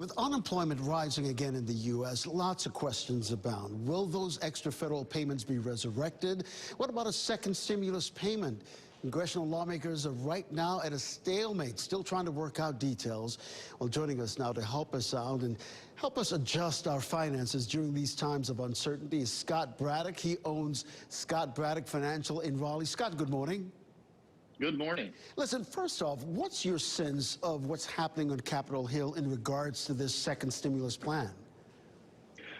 With unemployment rising again in the U.S., lots of questions abound. Will those extra federal payments be resurrected? What about a second stimulus payment? Congressional lawmakers are right now at a stalemate, still trying to work out details. Well, joining us now to help us out and help us adjust our finances during these times of uncertainty is Scott Braddock. He owns Scott Braddock Financial in Raleigh. Scott, good morning. Good morning. Listen, first off, what's your sense of what's happening on Capitol Hill in regards to this second stimulus plan?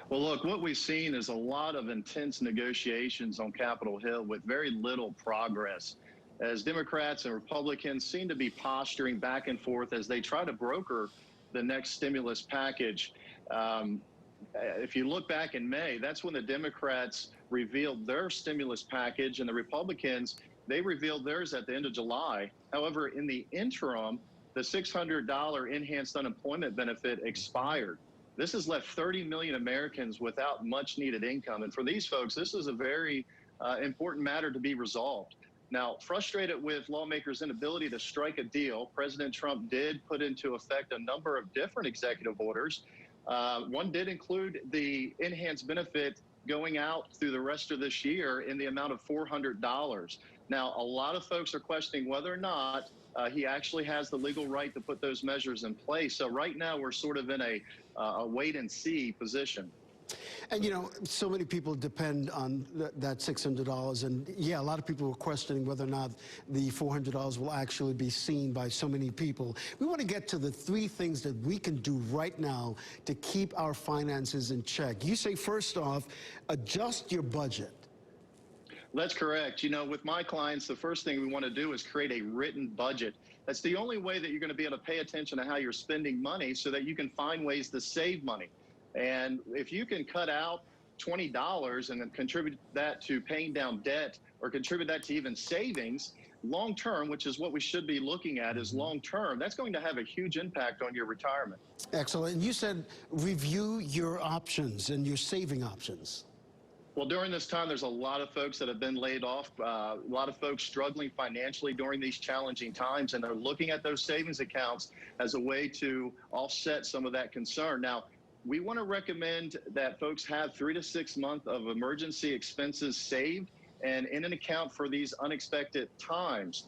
Well, look, what we've seen is a lot of intense negotiations on Capitol Hill with very little progress, as Democrats and Republicans seem to be posturing back and forth as they try to broker the next stimulus package. If you look back in May, that's when the Democrats revealed their stimulus package, and the Republicans, they revealed theirs at the end of July. However, in the interim, the $600 enhanced unemployment benefit expired. This has left 30 million Americans without much needed income. And for these folks, this is a very important matter to be resolved. Now, frustrated with lawmakers' inability to strike a deal, President Trump did put into effect a number of different executive orders. One did include the enhanced benefit going out through the rest of this year in the amount of $400. Now, a lot of folks are questioning whether or not he actually has the legal right to put those measures in place. So right now we're sort of in a wait-and-see position. And, you know, so many people depend on that $600. And, yeah, a lot of people are questioning whether or not the $400 will actually be seen by so many people. We want to get to the three things that we can do right now to keep our finances in check. You say, first off, adjust your budget. That's correct. You know, with my clients, the first thing we want to do is create a written budget. That's the only way that you're going to be able to pay attention to how you're spending money so that you can find ways to save money. And if you can cut out $20 and then contribute that to paying down debt or contribute that to even savings, long term, which is what we should be looking at is long term, that's going to have a huge impact on your retirement. Excellent. And you said review your options and your saving options. Well, during this time, there's a lot of folks that have been laid off, a lot of folks struggling financially during these challenging times, and they're looking at those savings accounts as a way to offset some of that concern. Now, we want to recommend that folks have 3 to 6 months of emergency expenses saved and in an account for these unexpected times.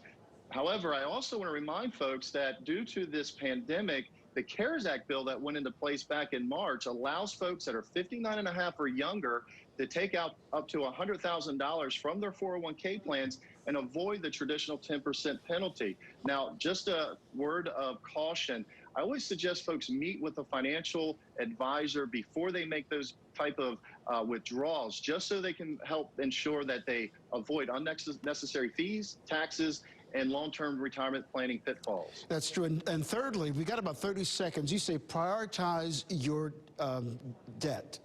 However, I also want to remind folks that due to this pandemic, the CARES Act bill that went into place back in March allows folks that are 59 and a half or younger to take out up to $100,000 from their 401k plans and avoid the traditional 10% penalty. Now, just a word of caution, I always suggest folks meet with a financial advisor before they make those type of withdrawals, just so they can help ensure that they avoid unnecessary fees, taxes, and long-term retirement planning pitfalls. That's true. And thirdly, we got about 30 seconds. You say prioritize your debt.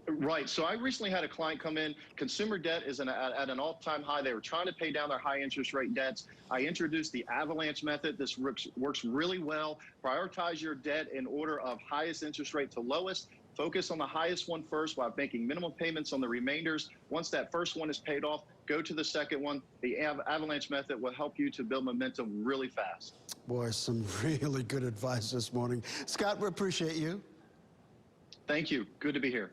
Right. So I recently had a client come in. Consumer debt is at an all-time high. They were trying to pay down their high interest rate debts. I introduced the avalanche method. This works really well. Prioritize your debt in order of highest interest rate to lowest. Focus on the highest one first while making minimum payments on the remainders. Once that first one is paid off, go to the second one. The avalanche method will help you to build momentum really fast. Boy, some really good advice this morning. Scott, we appreciate you. Thank you. Good to be here.